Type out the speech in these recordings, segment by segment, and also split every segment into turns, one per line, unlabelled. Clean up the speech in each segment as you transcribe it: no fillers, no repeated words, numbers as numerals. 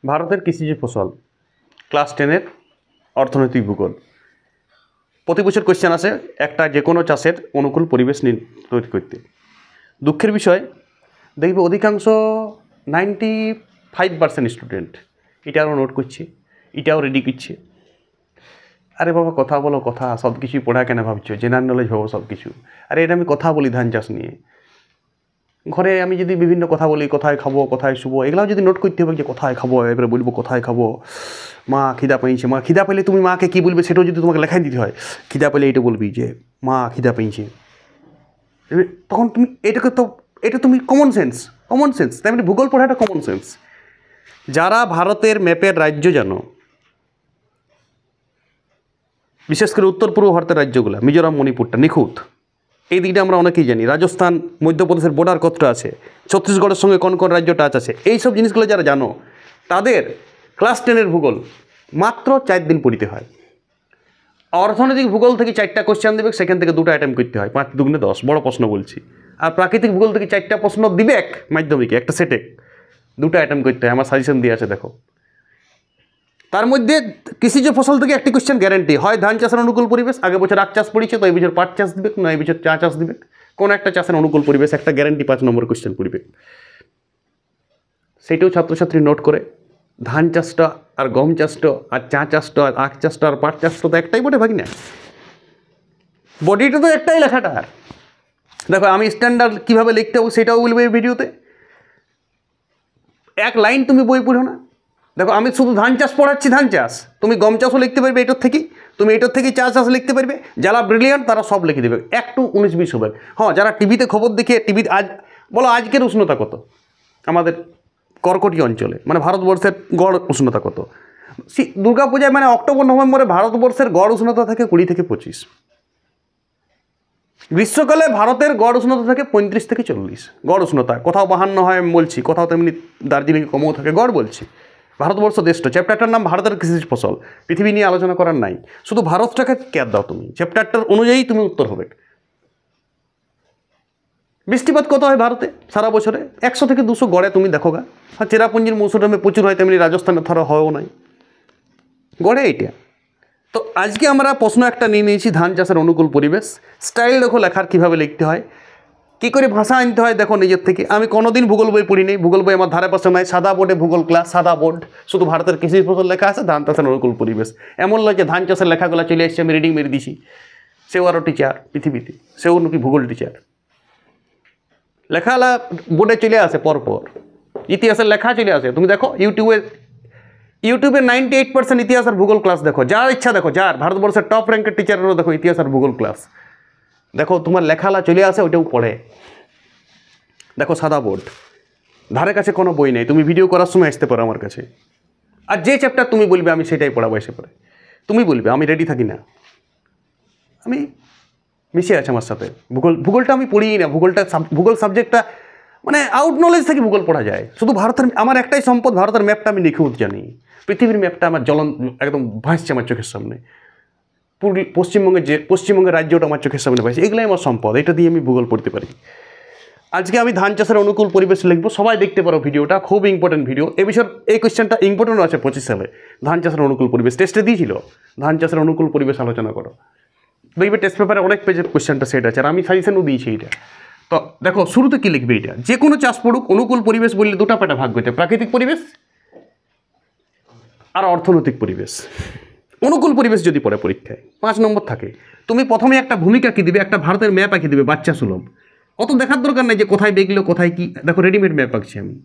ভারতের কৃষিজ ফসল ক্লাস 10-এর অর্থনৈতিক ভূগোল। প্রতি বছর কোয়েশ্চেন আসে একটা যে কোনো চাষের অনুকূল পরিবেশ তৈরি করতে। দুঃখের বিষয় দেখবে অধিকাংশ 95% স্টুডেন্ট এটাও নোট করছে, এটাও রেডি করছে। আরে বাবা কথা বলো, কথা সব কিছুই পড়া কেন ভাবছো? জেনারেল নলেজ ভাবো সব কিছু। আরে এটা আমি কথা বলি ধান চাষ নিয়ে, ঘরে আমি যদি বিভিন্ন কথা বলি, কোথায় খাবো কোথায় শুবো, এগুলাও যদি নোট করতে হবে যে কোথায় খাবো, এবারে বলবো কোথায় খাবো, মা খিদা পেয়েছে। মা খিদা পেলে তুমি মাকে কী বলবে সেটাও যদি তোমাকে লেখাই দিতে হয়, খিদা পেলে এটা বলবি যে মা খিদা পেয়েছে। তখন তুমি এটাকে তো এটা তুমি কমন সেন্স তাই মানে ভূগোল পড়াটা কমন সেন্স। যারা ভারতের ম্যাপের রাজ্য জানো, বিশেষ করে উত্তর পূর্ব ভারতের রাজ্যগুলো, মিজোরাম মণিপুরটা নিখুঁত, এই দিকটা আমরা অনেকেই জানি। রাজস্থান মধ্যপ্রদেশের বর্ডার কতটা আছে, ছত্তিশগড়ের সঙ্গে কোন কোন রাজ্য টাচ আছে, এই সব জিনিসগুলো যারা জানো তাদের ক্লাস 10-এর ভূগোল মাত্র 4 দিন পড়িতে হয়। অর্থনৈতিক ভূগোল থেকে 4টা কোশ্চেন দেবে, সেখান থেকে 2টা অ্যাটেম্প করতে হয়, 5 দুগুণে 10, বড় প্রশ্ন বলছি। আর প্রাকৃতিক ভূগোল থেকে 4টা প্রশ্ন দিবে মাধ্যমিকে একটা সেটে, 2টা অ্যাটেম্প করতে হয়। আমার সাজেশন দিয়ে আছে দেখো। তার মধ্যে কৃষিজ ফসল থেকে একটি কোশ্চেন গ্যারেন্টি হয়, ধান চাষের অনুকূল পরিবেশ। আগে বছর আখ চাষ পড়েছে, তো এই বছর পাট চাষ দিবে, না এই বছর চা চাষ দিবে, কোন একটা চাষের অনুকূল পরিবেশ একটা গ্যারেন্টি 5 নম্বর কোশ্চেন পড়বে। সেইটাও ছাত্রছাত্রী নোট করে। ধান চাষটা আর গম চাষটা আর চা চাষটা আর আখ চাষটা আর পাট চাষটা তো একটাই বটে ভাগি না, বডিটা তো একটাই লেখাটা। দেখো আমি স্ট্যান্ডার্ড কীভাবে লিখতে হবে সেটাও বলবো এই ভিডিওতে। এক লাইন তুমি বই পড়ো না। দেখো আমি শুধু ধান চাষ পড়াচ্ছি, ধান চাষ, তুমি গম চাষও লিখতে পারবে এটার থেকেই, তুমি এটার থেকেই চা চাষ লিখতে পারবে। যারা ব্রিলিয়ান্ট তারা সব লিখে দেবে, একটু 19-20 হবে। হ্যাঁ, যারা টিভিতে খবর দেখে টিভিতে আজ বলো আজকের উষ্ণতা কত আমাদের কর্কটি অঞ্চলে, মানে ভারতবর্ষের গড় উষ্ণতা কত? দুর্গাপূজায় মানে অক্টোবর নভেম্বরে ভারতবর্ষের গড় উষ্ণতা থাকে 20 থেকে 25। গ্রীষ্মকালে ভারতের গড় উষ্ণতা থাকে 35 থেকে 40 গড় উষ্ণতা। কোথাও 52 হয় আমি বলছি, কোথাও তেমনি দার্জিলিংয়ে কমও থাকে, গড় বলছি। ভারতবর্ষ দেশটা, চ্যাপ্টারটার নাম ভারতের কৃষিজ ফসল। পৃথিবী নিয়ে আলোচনা করার নাই, শুধু ভারতটাকে কেয়ার দাও তুমি, চ্যাপ্টারটার অনুযায়ী তুমি উত্তর হবে। বৃষ্টিপাত কত হয় ভারতে সারা বছরে? 100 থেকে 200 গড়ে তুমি দেখো গা। আর চেরাপুঞ্জির মৌসুমে প্রচুর হয়, তেমনি রাজস্থানে ধরো হয়ও নাই, গড়ে এইটা। তো আজকে আমরা প্রশ্ন একটা নিয়ে নিয়েছি, ধান চাষের অনুকূল পরিবেশ। স্টাইল দেখো লেখার কীভাবে লিখতে হয়, কী করে ভাষা আনতে হয় দেখো নিজের থেকে। আমি কোনোদিন ভূগোল বই পড়ি নেই, ভূগোল বই আমার ধারে পাশে নাই। সাদা বোর্ডে ভূগোল ক্লাস, সাদা বোর্ড, শুধু ভারতের কৃষি ফসল লেখা আছে, ধান চাষের অনুকূল পরিবেশ। এমন লাগে ধান চাষের লেখাগুলো চলে এসছে, আমি রিডিং মেরে দিছি। সেও আরও টিচার পৃথিবীতে, সেও নাকি ভূগোল টিচার। লেখালা বোর্ডে চলে আসে পরপর, ইতিহাসের লেখা চলে আসে। তুমি দেখো ইউটিউবে 98% ইতিহাস আর ভূগোল ক্লাস দেখো, যার ইচ্ছা দেখো, যার ভারতবর্ষের টপ র্যাঙ্কের টিচারেরও দেখো ইতিহাস আর ভূগোল ক্লাস দেখো, তোমার লেখালা চলে আসে, ওটাও পড়ে। দেখো সাদা বোর্ড, ধারে কাছে কোনো বই নেই, তুমি ভিডিও করার সময় আসতে পারো আমার কাছে, আর যে চ্যাপ্টার তুমি বলবে আমি সেটাই পড়াবো এসে পড়ে। তুমি বলবে, আমি রেডি থাকি না, আমি মিশে আছে আমার সাথে। ভূগোলটা আমি পড়িই না, ভূগোল সাবজেক্টটা মানে আউট নলেজ থেকে ভূগোল পড়া যায়। শুধু ভারতের আমার একটাই সম্পদ, ভারতের ম্যাপটা আমি নিখুঁত জানি। পৃথিবীর ম্যাপটা আমার একদম ভাসছে আমার চোখের সামনে। পশ্চিমবঙ্গের রাজ্যটা আমার চোখের সামনে ভাসছে। এগুলোই আমার সম্পদ, এটা দিয়ে আমি ভূগোল পড়তে পারি। আজকে আমি ধান চাষের অনুকূল পরিবেশ লিখবো, সবাই দেখতে পারো ভিডিওটা, খুব ইম্পর্টেন্ট ভিডিও। এই বিষয়ে এই কোয়েশ্চেনটা ইম্পর্টেন্ট আছে 25 সালে। ধান চাষের অনুকূল পরিবেশ টেস্টে দিয়েছিল, ধান চাষের অনুকূল পরিবেশ আলোচনা করো। দেখবে টেস্ট পেপারে অনেক পেজের কোয়েশ্চেনটা সেট আছে, আর আমি সাজেশনও দিয়েছি এইটা। তো দেখো শুরুতে কী লিখবে, এটা যে কোনো চাষ পড়ুক অনুকূল পরিবেশ বললে 2টা পার্টে ভাগ করতে, প্রাকৃতিক পরিবেশ আর অর্থনৈতিক পরিবেশ। অনুকূল পরিবেশ যদি পড়ে পরীক্ষায় 5 নম্বর থাকে, তুমি প্রথমে একটা ভূমিকা কী দিবে, একটা ভারতের ম্যাপ আঁকি দিবে বাচ্চা সুলভ। অত দেখার দরকার নেই যে কোথায় দেখলো কোথায় কি, দেখো রেডিমেড ম্যাপ আঁকছি আমি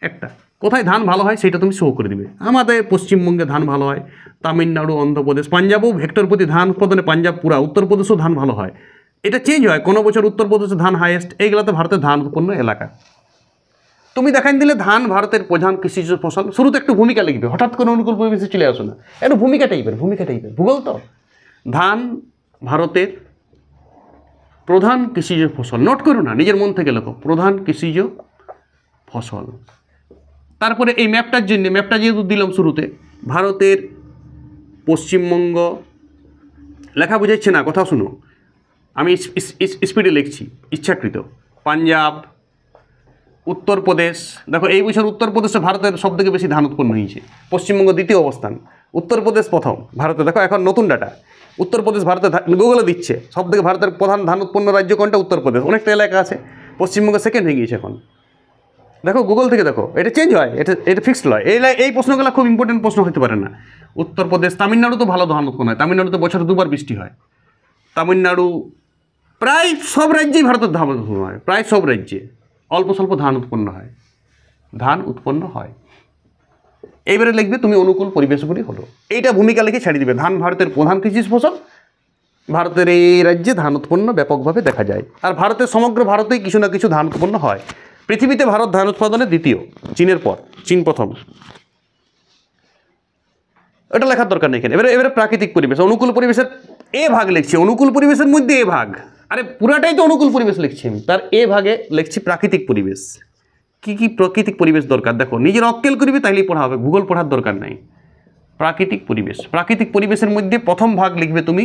একটা। কোথায় ধান ভালো হয় সেটা তুমি শো করে দিবে। আমাদের পশ্চিমবঙ্গে ধান ভালো হয়, তামিলনাড়ু, অন্ধ্রপ্রদেশ, পাঞ্জাবও হেক্টর প্রতি ধান উৎপাদনে পাঞ্জাব পুরা, উত্তরপ্রদেশেও ধান ভালো হয়। এটা চেঞ্জ হয়, কোনো বছর উত্তরপ্রদেশে ধান হাইয়েস্ট। এইগুলো তো ভারতের ধান উৎপন্ন এলাকা। তুমি দেখাই দিলে ধান ভারতের প্রধান কৃষিজ ফসল, শুরুতে একটু ভূমিকা লিখবে, হঠাৎ করে অনুকূল পরিবেশে চলে আসো না, একটু ভূমিকা টাইপের ভূগোল তো। ধান ভারতের প্রধান কৃষিজ ফসল, নোট করো না, নিজের মন থেকে লেখো, প্রধান কৃষিজ ফসল। তারপরে এই ম্যাপটার জন্য, ম্যাপটা যেহেতু দিলাম শুরুতে, ভারতের পশ্চিমবঙ্গ, লেখা বুঝাচ্ছে না, কথা শুনো, আমি স্পিডে লিখছি ইচ্ছাকৃত। পাঞ্জাব, উত্তরপ্রদেশ, দেখো এই বছর উত্তরপ্রদেশে ভারতের সবথেকে বেশি ধান উৎপন্ন হয়েছে। পশ্চিমবঙ্গ দ্বিতীয় অবস্থান, উত্তরপ্রদেশ প্রথম ভারতে। দেখো এখন নতুন ডাটা, উত্তরপ্রদেশ ভারতে গুগলে দিচ্ছে সবথেকে ভারতের প্রধান ধান উৎপন্ন রাজ্য কোনটা, উত্তরপ্রদেশ। অনেকটা এলাকা আছে, পশ্চিমবঙ্গ সেকেন্ড হয়ে গিয়েছে এখন। দেখো গুগল থেকে দেখো, এটা চেঞ্জ হয়, এটা ফিক্সড নয়। এই প্রশ্নগুলো খুব ইম্পর্টেন্ট প্রশ্ন হতে পারে না। উত্তরপ্রদেশ, তামিলনাড়ু তো ভালো ধান উৎপন্ন হয়, তামিলনাড়ুতে বছরে 2বার বৃষ্টি হয়। তামিলনাড়ু, প্রায় সব রাজ্যেই ভারতের ধান উৎপন্ন হয়, প্রায় সব রাজ্যে অল্প স্বল্প ধান উৎপন্ন হয়, ধান উৎপন্ন হয়। এইবারে লিখবে তুমি অনুকূল পরিবেশগুলি হলো, এইটা ভূমিকা লিখে ছাড়িয়ে দিবে। ধান ভারতের প্রধান কৃষি ফসল, ভারতের এই রাজ্যে ধান উৎপন্ন ব্যাপকভাবে দেখা যায়। আর ভারতের সমগ্র ভারতেই কিছু না কিছু ধান উৎপন্ন হয়। পৃথিবীতে ভারত ধান উৎপাদনে দ্বিতীয়, চীনের পর, চীন প্রথম। এটা লেখার দরকার নেই এখানে। এবারে প্রাকৃতিক পরিবেশ, অনুকূল পরিবেশের এ ভাগ লিখছি, অনুকূল পরিবেশের মধ্যে এ ভাগ, আরে পুরাটাই তো অনুকূল পরিবেশ লিখছি আমি, তার এ ভাগে লিখছি প্রাকৃতিক পরিবেশ। কি কি প্রাকৃতিক পরিবেশ দরকার দেখো, নিজের অক্কেল করবি তাইলেই পড়া হবে, ভূগোল পড়ার দরকার নাই। প্রাকৃতিক পরিবেশ, প্রাকৃতিক পরিবেশের মধ্যে প্রথম ভাগ লিখবে তুমি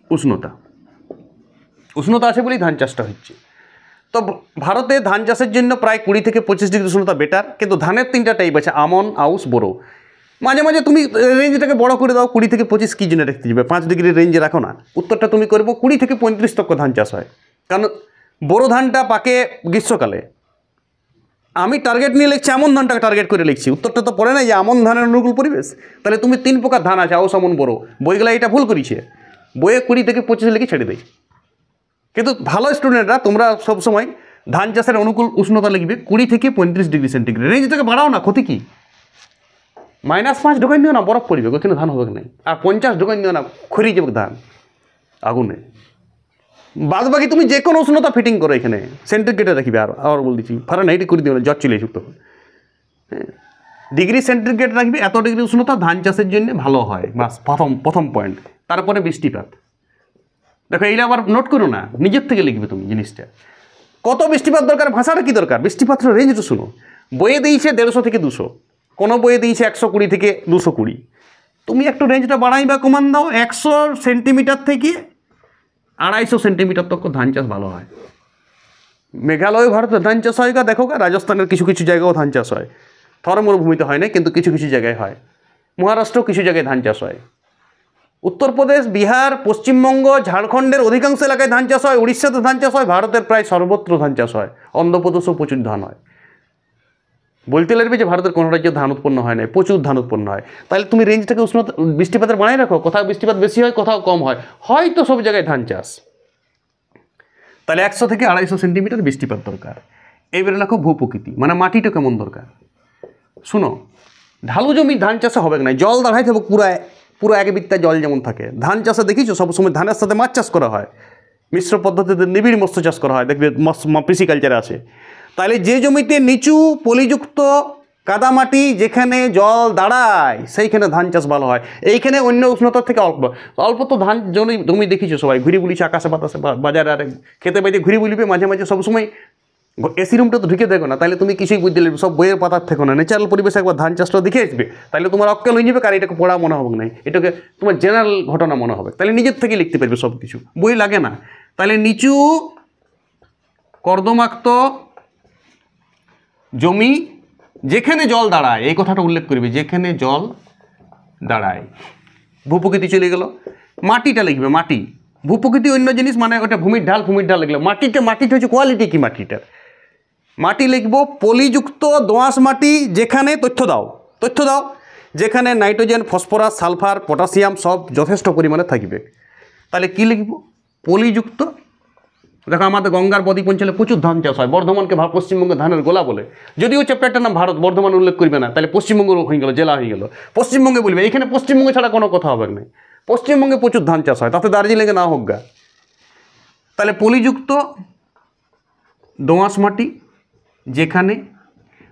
উষ্ণতা। উষ্ণতা আছে বলেই ধান চাষটা হচ্ছে। তো ভারতে ধান চাষের জন্য প্রায় 20 থেকে 25 ডিগ্রি উষ্ণতা বেটার। কিন্তু ধানের 3টা টাইপ আছে, আমন, আউশ, বোরো। মাঝে মাঝে তুমি রেঞ্জটাকে বড় করে দাও, 20 থেকে 25 কি জন্য রাখতে যাবে, 5 ডিগ্রির রেঞ্জে রাখো না। উত্তরটা তুমি করবো 20 থেকে 35 তক ধান চাষ হয়, কারণ বোরো ধানটা পাকে গ্রীষ্মকালে। আমি টার্গেট নিয়ে লিখছি আমন ধানটাকে টার্গেট করে লিখছি, উত্তরটা তো পড়ে না যে আমন ধানের অনুকূল পরিবেশ। তাহলে তুমি 3 প্রকার ধান আছে, আউশ, আমন, বোরো। বইগুলো এটা ভুল করেছে, বইয়ে 20 থেকে 25 লিখে ছেড়ে দেয়। কিন্তু ভালো স্টুডেন্টরা তোমরা সবসময় ধান চাষের অনুকূল উষ্ণতা লিখবে 20 থেকে 35 ডিগ্রি সেন্টিগ্রেড। রেঞ্জটাকে বাড়াও না, ক্ষতি কি? -5 ঢোকাই দিও না, বরফ পড়বে, ওখানে ধান হবে না। আর 50 ঢোকাই দিও না, খড়ি যাবে ধান আগুনে। বাদ বাকি তুমি যে কোনো উষ্ণতা ফিটিং করো, এখানে সেন্টিগ্রেডে রাখবে। আর বল দিচ্ছি ফারেনহাইটে করে দিও না, জ্বর চলে আসুক তখন। হ্যাঁ, ডিগ্রি সেন্টিগ্রেড রাখবে, এত ডিগ্রি উষ্ণতা ধান চাষের জন্য ভালো হয়। বাস প্রথম পয়েন্ট। তারপরে বৃষ্টিপাত। দেখো এইটা আবার নোট করো না, নিজের থেকে লিখবে তুমি জিনিসটা। কত বৃষ্টিপাত দরকার, ভাষাটা কি দরকার, বৃষ্টিপাতের রেঞ্জটা শুনো। বইয়ে দিয়েছে 150 থেকে 200, কোনো বইয়ে দিয়েছে 120 থেকে 220। তুমি একটু রেঞ্জটা বাড়াই বা কমান দাও, 100 সেন্টিমিটার থেকে 250 সেন্টিমিটার তক ধান চাষ ভালো হয়। মেঘালয় ভারতের ধান চাষ হয়, দেখো রাজস্থানের কিছু কিছু জায়গাও ধান চাষ হয়। থর মরুভূমিতে হয় না, কিন্তু কিছু কিছু জায়গায় হয়। মহারাষ্ট্র কিছু জায়গায় ধান চাষ হয়। উত্তরপ্রদেশ, বিহার, পশ্চিমবঙ্গ, ঝাড়খণ্ডের অধিকাংশ এলাকায় ধান চাষ হয়। উড়িষ্যাতে ধান চাষ হয়। ভারতের প্রায় সর্বত্র ধান চাষ হয়। অন্ধ্রপ্রদেশেও প্রচুর ধান হয়। বলতে লাগবে যে ভারতের কোনো রাজ্যে ধান উৎপন্ন হয় না, প্রচুর ধান উৎপন্ন হয়। তাহলে তুমি রেঞ্জটাকে উষ্ণতা বৃষ্টিপাতের বানায় রাখো, কোথাও বৃষ্টিপাত বেশি হয়, কোথাও কম হয়, হয়তো সব জায়গায় ধান চাষ। তাহলে 100 থেকে 250 সেন্টিমিটার বৃষ্টিপাত দরকার। এইবারে লেখো ভূপ্রকৃতি, মানে মাটিটা কেমন দরকার। শুনো, ঢালু জমি ধান চাষে হবে না, জল দাঁড়াইতে হবে পুরো এক বিত্তা জল যেমন থাকে। ধান চাষে দেখিছো সবসময় ধানের সাথে মাছ চাষ করা হয়, মিশ্র পদ্ধতিতে নিবিড় মৎস্য চাষ করা হয়, দেখবে পিসিকালচারে আছে। তাহলে যে জমিতে নিচু পলিযুক্ত কাদামাটি, যেখানে জল দাঁড়ায়, সেইখানে ধান চাষ ভালো হয়। এইখানে অন্য উষ্ণতার থেকে অল্প তো ধান জমি দেখিছো সবাই ঘুরি বুলিছে আকাশে বাতাসে, বাজারে আর খেতে বাইতে ঘুরি বুলিবে মাঝে মাঝে। সবসময় এসি রুমটা তো ঢুকে দেখো না, তাহলে তুমি কিছুই বুঝতে পারবে, সব বইয়ের পাতার থেকো না। ন্যাচারাল পরিবেশে একবার ধান চাষটা দেখে আসবে, তাহলে তোমার অক্কেল হয়ে যাবে, কারণ এটাকে পড়া মনে হবে না, এটাকে তোমার জেনারেল ঘটনা মনে হবে। তাহলে নিজের থেকে লিখতে পারবে সব কিছু, বই লাগে না। তাহলে নিচু কর্দমাক্ত জমি যেখানে জল দাঁড়ায়, এই কথাটা উল্লেখ করবে, যেখানে জল দাঁড়ায়। ভূপ্রকৃতি চলে গেল, মাটিটা লিখবে। মাটি, ভূপ্রকৃতি অন্য জিনিস, মানে ওটা ভূমির ঢাল লিখলো। মাটিটা হচ্ছে কোয়ালিটি কি মাটিটার। মাটি লিখবো পলিযুক্ত দোআঁশ মাটি, যেখানে তথ্য দাও যেখানে নাইট্রোজেন, ফসফরাস, সালফার, পটাশিয়াম সব যথেষ্ট পরিমাণে থাকবে। তাহলে কি লিখব, পলিযুক্ত। দেখো আমাদের গঙ্গার বদ্বীপ অঞ্চলে প্রচুর ধান চাষ হয়। বর্ধমানকে পশ্চিমবঙ্গে ধানের গোলা বলে, যদিও চ্যাপ্টারটার নাম ভারত, বর্ধমান উল্লেখ করবে না, তাহলে পশ্চিমবঙ্গ হয়ে গেল, জেলা হয়ে গেল। পশ্চিমবঙ্গে বলবে, এখানে পশ্চিমবঙ্গে ছাড়া কোনো কথা হবে না। পশ্চিমবঙ্গে প্রচুর ধান চাষ হয়, তাতে দার্জিলিংয়ে না হোক গা। তাহলে পলিযুক্ত দোআঁশ মাটি, যেখানে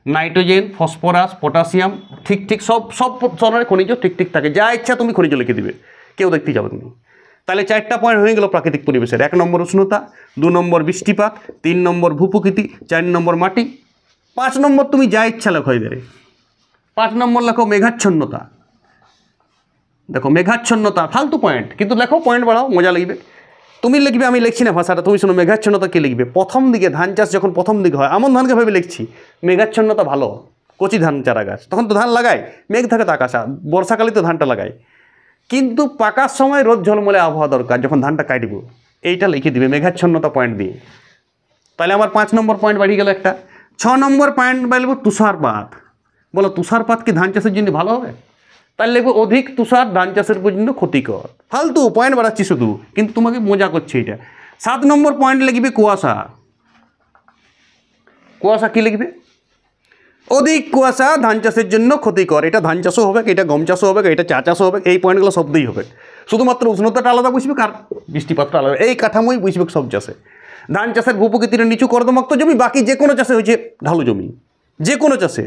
নাইট্রোজেন, ফসফরাস, পটাশিয়াম ঠিক সব ধরনের খনিজ ঠিক থাকে। যা ইচ্ছা তুমি খনিজ লিখে দিবে, কেউ দেখতে যাবে না। তাহলে 4টা পয়েন্ট হয়ে গেল প্রাকৃতিক পরিবেশের। 1 নম্বর উষ্ণতা, 2 নম্বর বৃষ্টিপাত, 3 নম্বর ভূপ্রকৃতি, 4 নম্বর মাটি, 5 নম্বর তুমি যা ইচ্ছা লেখো এবারে। 5 নম্বর লেখো মেঘাচ্ছন্নতা। দেখো মেঘাচ্ছন্নতা ফালতু পয়েন্ট, কিন্তু লেখো, পয়েন্ট বাড়াও, মজা লাগবে। তুমি লিখবে, আমি লিখছি না ভাষাটা, তুমি শোনো। মেঘাচ্ছন্নতা কি লিখবে? প্রথম দিকে ধান চাষ যখন প্রথম দিকে হয়, আমন ধানকে ভেবে লিখছি। মেঘাচ্ছন্নতা ভালো, কচি ধান চারা গাছ, তখন তো ধান লাগায়, মেঘ থাকে তো আকাশা, বর্ষাকালে তো ধানটা লাগায়। কিন্তু পাকার সময় রোদ ঝলমলে আবহাওয়া দরকার, যখন ধানটা কাটব, এইটা লিখে দিবে মেঘাচ্ছন্নতা পয়েন্ট দিয়ে। তাহলে আমার 5 নম্বর পয়েন্ট বাড়িয়ে গেল একটা। 6 নম্বর পয়েন্ট বলবো তুষারপাত। বলো তুষারপাত কি ধান চাষের জন্য ভালো হবে? তাহলে লিখবো অধিক তুষার ধান চাষের জন্য ক্ষতিকর। ফালতু পয়েন্ট বাড়াচ্ছি শুধু, কিন্তু তোমাকে মজা করছে এটা। 7 নম্বর পয়েন্ট লিখবে কুয়াশা। কুয়াশা কি লিখবে? অধিক কুয়াশা ধান চাষের জন্য ক্ষতিকর। এটা ধান চাষও হবে, এটা গম চাষও হবে, এটা চা চাষও হবে, এই পয়েন্টগুলো শব্দই হবে। শুধুমাত্র উষ্ণতাটা আলাদা বুঝবে আর বৃষ্টিপাতটা আলাদা, এই কাঠামোই বুঝবে সব চাষে। ধান চাষের ভূপ্রকৃতির নিচু কর্দমাক্ত জমি, বাকি যে কোনো চাষে হয়েছে ঢালু জমি, যে কোনো চাষে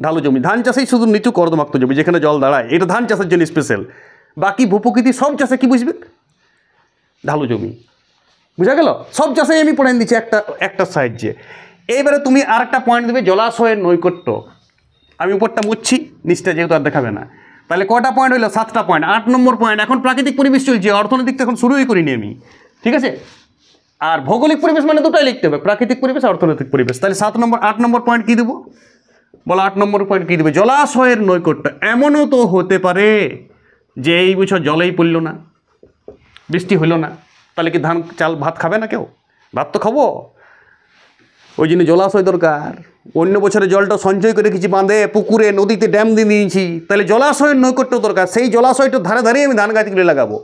ঢালু জমি। ধান চাষেই শুধু নিচু কর্দমাক্ত জমি যেখানে জল দাঁড়ায়, এটা ধান চাষের জন্য স্পেশাল। বাকি ভূপ্রকৃতি সব চাষে কি বুঝবে? ঢালু জমি। বুঝা গেল? সব চাষেই আমি পড়ে দিচ্ছি একটা সাহায্যে। এইবারে তুমি আর একটা পয়েন্ট দেবে জলাশয়ের নৈকট্য। আমি উপরটা মুচ্ছি, নিচটা যেহেতু আর দেখাবে না। তাহলে কটা পয়েন্ট হইলো? 7টা পয়েন্ট। 8 নম্বর পয়েন্ট, এখন প্রাকৃতিক পরিবেশ চলছে, অর্থনৈতিক তো এখন শুরুই করিনি আমি, ঠিক আছে? আর ভৌগোলিক পরিবেশ মানে দুটাই লিখতে হবে, প্রাকৃতিক পরিবেশ, অর্থনৈতিক পরিবেশ। তাহলে 8 নম্বর পয়েন্ট কী দেবো? বলো 8 নম্বর পয়েন্ট কী দেবে? জলাশয়ের নৈকট্য। এমনও তো হতে পারে যে এই বছর জলেই পড়ল না, বৃষ্টি হইল না, তাহলে কি ধান চাল ভাত খাবে না কেউ? ভাত তো খাবো, ওই জন্য জলাশয় দরকার। অন্য বছরে জলটা সঞ্চয় করে রেখেছি বাঁধে, পুকুরে, নদীতে, ড্যাম দিয়ে দিয়েছি, তাহলে জলাশয়ের নৈকট্য দরকার। সেই জলাশয়টার ধারে ধারেই আমি ধান গাছগুলো লাগাবো।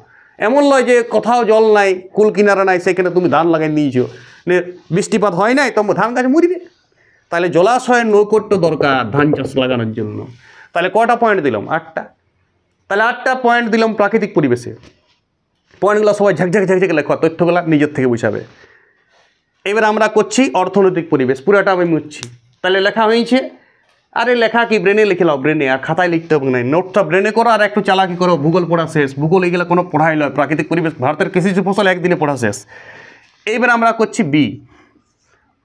এমন নয় যে কোথাও জল নাই, কুল কিনারা নাই, সেখানে তুমি ধান লাগাই নিয়েছো, বৃষ্টিপাত হয় নাই, তোমার ধান গাছ মরবে। তাহলে জলাশয়ের নৈকট্য দরকার ধান চাষ লাগানোর জন্য। তাহলে কটা পয়েন্ট দিলাম? 8টা। তাহলে 8টা পয়েন্ট দিলাম প্রাকৃতিক পরিবেশে। পয়েন্টগুলো সবাই ঝাঁকঝাঁক ঝাঁকঝাঁকে লেখা, তথ্যগুলো নিজের থেকে বুঝাবে। এবার আমরা করছি অর্থনৈতিক পরিবেশ, পুরোটা আমি মুছছি। তাহলে লেখা হয়েছে, আরে লেখা কি ব্রেনে লিখে লাও, ব্রেনে, আর খাতায় লিখতে হবে না। নোটটা ব্রেনে করো আর একটু চালাকি করো। ভূগোল পড়া শেষ, ভূগোল এগুলো কোনো পড়াই নয়। প্রাকৃতিক পরিবেশ, ভারতের কৃষিজ ফসল একদিনে পড়া শেষ। এইবার আমরা করছি বি,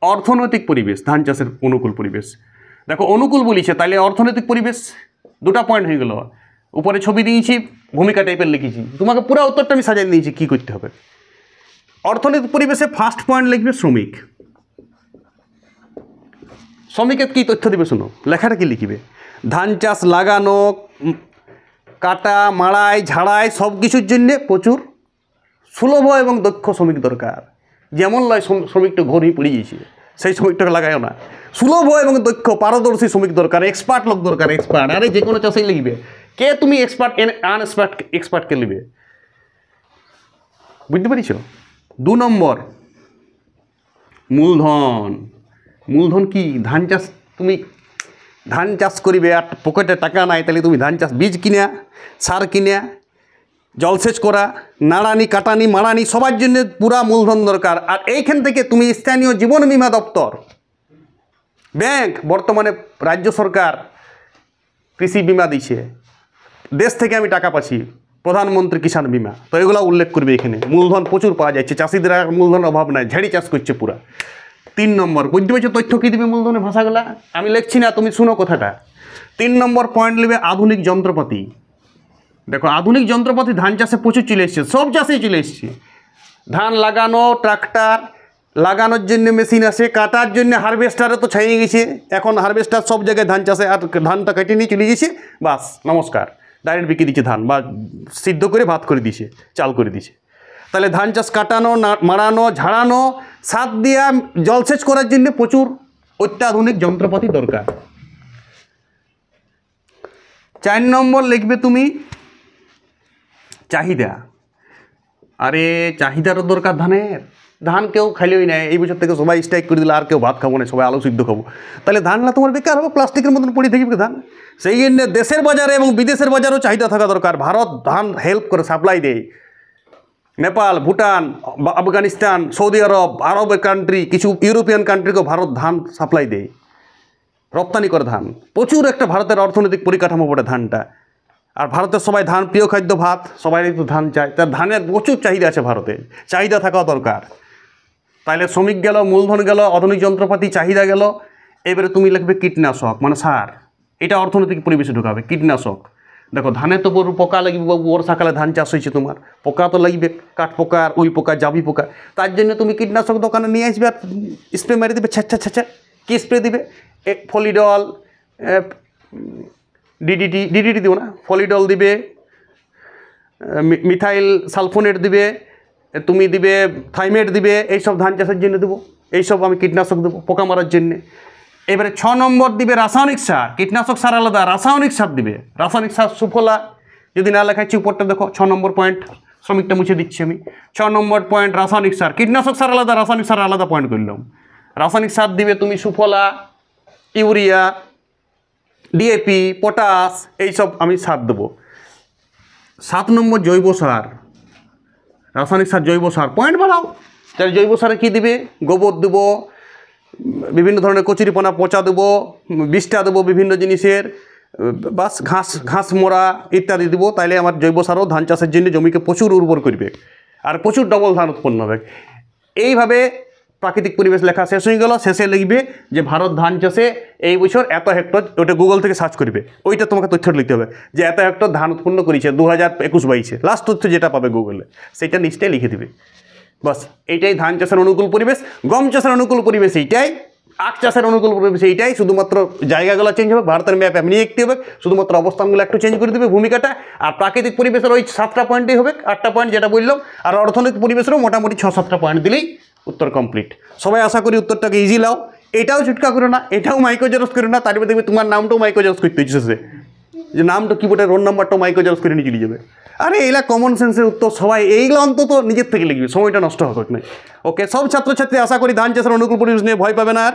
অর্থনৈতিক পরিবেশ, ধান চাষের অনুকূল পরিবেশ। দেখো অনুকূল বলিছে, তাহলে অর্থনৈতিক পরিবেশ 2টা পয়েন্ট হয়ে গেল। উপরে ছবি দিয়েছি, ভূমিকা টাইপের লিখেছি, তোমাকে পুরো উত্তরটা আমি সাজাই দিয়েছি কী করতে হবে। অর্থনৈতিক পরিবেশে ফার্স্ট পয়েন্ট লিখবে শ্রমিক। শ্রমিকের কী তথ্য দিবে শোনো, লেখাটা কি লিখবে? ধান চাষ লাগানো, কাটা, মাড়াই, ঝাড়াই সব কিছুর জন্যে প্রচুর সুলভ এবং দক্ষ শ্রমিক দরকার। যেমন লয় শ্রমিকটা ঘরেই পড়ে গিয়েছে, সেই শ্রমিকটাকে লাগায়ও না। সুলভ এবং দক্ষ পারদর্শী শ্রমিক দরকার, এক্সপার্ট লোক দরকার, এক্সপার্ট। আরে যে কোনো চাষেই লিখবে, কে তুমি এক্সপার্ট এক্সপার্টকে লিখবে, বুঝতে পারিস? 2 নম্বর মূলধন। মূলধন কি? ধান চাষ, তুমি ধান চাষ করিবে আর পকেটে টাকা নাই, তাহলে তুমি ধান চাষ বীজ কিনা, সার কিনা, জলসেচ করা, নাড়ানি, কাটানি, মাড়ানি সবার জন্য পুরা মূলধন দরকার। আর এইখান থেকে তুমি স্থানীয় জীবন বীমা দপ্তর, ব্যাংক, বর্তমানে রাজ্য সরকার কৃষি বিমা দিচ্ছে, দেশ থেকে আমি টাকা পাচ্ছি, প্রধানমন্ত্রী কিষাণ বিমা, তো এগুলো উল্লেখ করবে। এখানে মূলধন প্রচুর পাওয়া যাচ্ছে, চাষিদের আর মূলধনের অভাব নাই, ঝাড়ি চাষ করছে পুরা। 3 নম্বর বুঝতে পারছো তথ্য কী দিবে মূলধনের ভাষাগুলা? আমি লিখছি না, তুমি শুনো কথাটা। 3 নম্বর পয়েন্ট নেবে আধুনিক যন্ত্রপাতি। দেখো আধুনিক যন্ত্রপাতি ধান চাষে প্রচুর চলে এসছে, সব চাষেই চলে এসছে। ধান লাগানো, ট্রাক্টর লাগানোর জন্য মেশিন আছে, কাটার জন্য হারভেস্টারে তো ছাইয়ে গেছে। এখন হারভেস্টার সব জায়গায় ধান চাষে, আর ধানটা কেটে নিয়ে চলে গেছে, বাস নমস্কার, ডাইরেক্ট বিকে দিচ্ছে ধান, বা সিদ্ধ করে ভাত করে দিছে, চাল করে দিছে। তাহলে ধান চাষ কাটানো, মাড়ানো, ঝাড়ানো, সার দিয়া জলসেচ করার জন্য প্রচুর অত্যাধুনিক যন্ত্রপাতি দরকার। 4 নম্বর লিখবে তুমি চাহিদা। আরে চাহিদারও দরকার ধানের। ধান কেউ খাইলেই নেয়, এই বছর থেকে সবাই স্ট্রাইক করে দিলে আর কেউ ভাত খাবো না, সবাই আলু সিদ্ধ খাবো, তাহলে ধান না তোমার বেকার হবে, প্লাস্টিকের মতন পড়ে থাকবে ধান। সেই জন্য দেশের বাজারে এবং বিদেশের বাজারেও চাহিদা থাকা দরকার। ভারত ধান হেল্প করে, সাপ্লাই দেয়। নেপাল, ভুটান, আফগানিস্তান, সৌদি আরব, আরবের কান্ট্রি, কিছু ইউরোপিয়ান কান্ট্রিকেও ভারত ধান সাপ্লাই দেয়, রপ্তানি করে ধান। প্রচুর একটা ভারতের অর্থনৈতিক পরিকাঠামো পড়ে ধানটা। আর ভারতের সবাই ধান, প্রিয় খাদ্য ভাত, সবাই একটু ধান চায়, তার ধানের প্রচুর চাহিদা আছে ভারতে, চাহিদা থাকাও দরকার। তাহলে শ্রমিক গেল, মূলধন গেল, আধুনিক যন্ত্রপাতি, চাহিদা গেল। এবারে তুমি লিখবে কীটনাশক মানে সার, এটা অর্থনৈতিক পরিবেশে ঢোকাবে, কীটনাশক। দেখো ধানে তো পোকা লাগবে বাবু, বর্ষাকালে ধান চাষ হয়েছে তোমার, পোকা তো লাগবে, কাঠ পোকা, উই পোকা, জাবি পোকা। তার জন্য তুমি কীটনাশক দোকানে নিয়ে আসবে আর স্প্রে মারি দেবে, ছ্যাচ্ছা ছ্যাচ্ছা। কী স্প্রে দিবে? ফলিডল, ডিডিটি দিও না, ফলিডল দিবে, মিথাইল সালফোনেট দিবে, তুমি দিবে থাইমেট দিবে, এইসব ধান চাষের জন্য দেবো, এইসব আমি কীটনাশক দেবো পোকা মারার জন্যে। এবারে 6 নম্বর দিবে রাসায়নিক সার। কীটনাশক সার আলাদা, রাসায়নিক সার দিবে। রাসায়নিক সার সুফলা, যদি না লেখাচ্ছি উপরটা দেখো 6 নম্বর পয়েন্ট, শ্রমিকটা মুছে দিচ্ছি আমি। 6 নম্বর পয়েন্ট রাসায়নিক সার। কীটনাশক সার আলাদা, রাসায়নিক সার আলাদা পয়েন্ট করলাম। রাসায়নিক সার দিবে তুমি সুফলা, ইউরিয়া, ডিএপি, পটাশ, এইসব আমি সার দেবো। 7 নম্বর জৈব সার। রাসায়নিক সার, জৈব সার পয়েন্ট বাড়াও। তাহলে জৈব সারে কী দিবে? গোবর দেবো, বিভিন্ন ধরনের কচুরিপনা পচা দেবো, বিষটা দেবো বিভিন্ন জিনিসের, বাস ঘাস মরা ইত্যাদি দেবো। তাইলে আমার জৈব সারও ধান চাষের জন্য জমিকে প্রচুর উর্বর করবে আর প্রচুর ডবল ধান উৎপন্ন হবে। এইভাবে প্রাকৃতিক পরিবেশ লেখা শেষ হয়ে গেল। শেষে লিখবে যে ভারত ধান চাষে এই বছর এত হেক্টর, ওটা গুগল থেকে সার্চ করবে, ওইটা তোমাকে তথ্য লিখতে হবে যে এত হেক্টর ধান উৎপন্ন করেছে 2021-22-এ, লাস্ট তথ্য যেটা পাবে গুগলে সেইটা নিশ্চয়ই লিখে দিবে। বাস এইটাই ধান চাষের অনুকূল পরিবেশ। গম চাষের অনুকূল পরিবেশ এইটাই, আখ চাষের অনুকূল পরিবেশ এইটাই। শুধুমাত্র জায়গাগুলো চেঞ্জ হবে, ভারতের ম্যাপ এমনি দেখতে হবে, শুধুমাত্র অবস্থানগুলো একটু চেঞ্জ করে দেবে, ভূমিকাটা। আর প্রাকৃতিক পরিবেশের ওই 7টা পয়েন্টই হবে, 8টা পয়েন্ট যেটা বললাম। আর অর্থনৈতিক পরিবেশেরও মোটামুটি 6-7টা পয়েন্ট দিলেই উত্তর কমপ্লিট। সবাই আশা করি উত্তরটাকে ইজি লাও। এটাও চুটকা করো না, এটাও মাইক্রো জেরক্স করো না, তারপরে দেখবে তোমার নামটাও মাইক্রো জেরক্স করতে হচ্ছে সে, যে নামটা কিবোর্ডে রোল নাম্বারটাও মাইক্রো জেরক্স করে নিয়ে চলে যাবে। আরে এইগুলা কমন সেন্সের উত্তর, সবাই এইগুলো অন্তত নিজের থেকে লিখবে, সময়টা নষ্ট হবে না। ওকে, সব ছাত্রছাত্রী আশা করি ধান চাষের অনুকূল পরিবেশ নিয়ে ভয় পাবে না। আর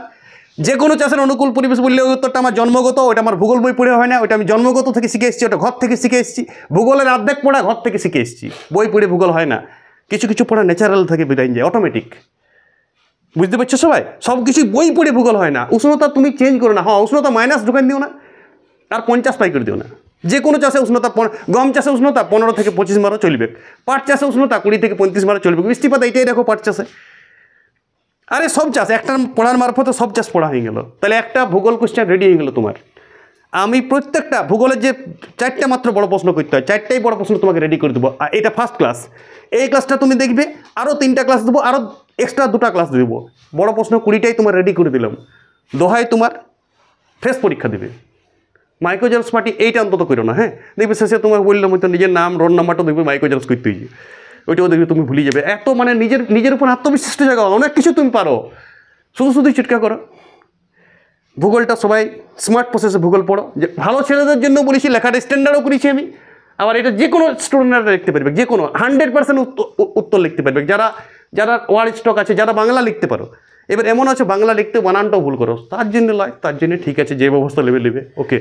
যে কোনো চাষের অনুকূল পরিবেশ বললে ওই উত্তরটা আমার জন্মগত, ওটা আমার ভূগোল বই পড়ে হয় না, ওটা আমি জন্মগত থেকে শিখে এসেছি, ওটা ঘর থেকে শিখে এসেছি। ভূগোলের অর্ধেক পড়া ঘর থেকে শিখে এসেছি, বই পড়ে ভূগোল হয় না। কিছু কিছু পড়া ন্যাচারাল থেকে বেরিয়ে যায়, অটোমেটিক। বুঝতে পারছো সবাই? সব কিছু বই পড়ে ভূগোল হয় না। উষ্ণতা তুমি চেঞ্জ করো না, হ্যাঁ উষ্ণতা মাইনাস ঢুকান দিও না, আর 50 পাই করে দিও না। যে কোনো চাষে উষ্ণতা, গম চাষে উষ্ণতা 15 থেকে 25 মারও চলবে, পাট চাষে উষ্ণতা 20 থেকে 35 মারও চলবে। বৃষ্টিপাত এইটাই দেখো পাট চাষে। আরে সব চাষ একটা পড়ার মারফতে সব চাষ পড়া হয়ে গেল, তাহলে একটা ভূগোল কোশ্চেন রেডি হয়ে গেল তোমার। আমি প্রত্যেকটা ভূগোলের যে 4টা মাত্র বড় প্রশ্ন করতে হয়, 4টাই বড় প্রশ্ন তোমাকে রেডি করে দেবো। আর এটা ফার্স্ট ক্লাস, এই ক্লাসটা তুমি দেখবে, আরও 3টা ক্লাস দেবো, আরও এক্সট্রা 2টা ক্লাস দেবো। বড় প্রশ্ন 20টাই তোমার রেডি করে দিলাম। দোহায় তোমার ফ্রেশ পরীক্ষা দেবে। মাইক্রো জেরক্স পার্টি এইটা অন্তত করো না, হ্যাঁ। দেখবে শেষে তোমার বললাম হয়তো নিজের নাম রোল নাম্বারটা দেখবে মাইক্রো জেরক্স করতে হয়েছে, ওইটাও দেখবে তুমি ভুলে যাবে। এত মানে নিজের উপর আত্মবিশ্বাসী জায়গা, অনেক কিছু তুমি পারো, শুধুই চিটকা করো। ভূগোলটা সবাই স্মার্ট প্রসেসে ভূগোল পড়ো। যে ভালো ছেলেদের জন্য বলেছি, লেখাটা স্ট্যান্ডার্ডও করেছি আমি। আবার এটা যে কোনো স্টুডেন্টরা লিখতে পারবে, যে কোনো 100% উত্তর লিখতে পারবে, যারা ওয়ার্ড স্টক আছে, যারা বাংলা লিখতে পারো। এবার এমন আছে বাংলা লিখতে বানানটাও ভুল করো, তার জন্য লয়, তার জন্য ঠিক আছে, যে ব্যবস্থা নেবে। ওকে।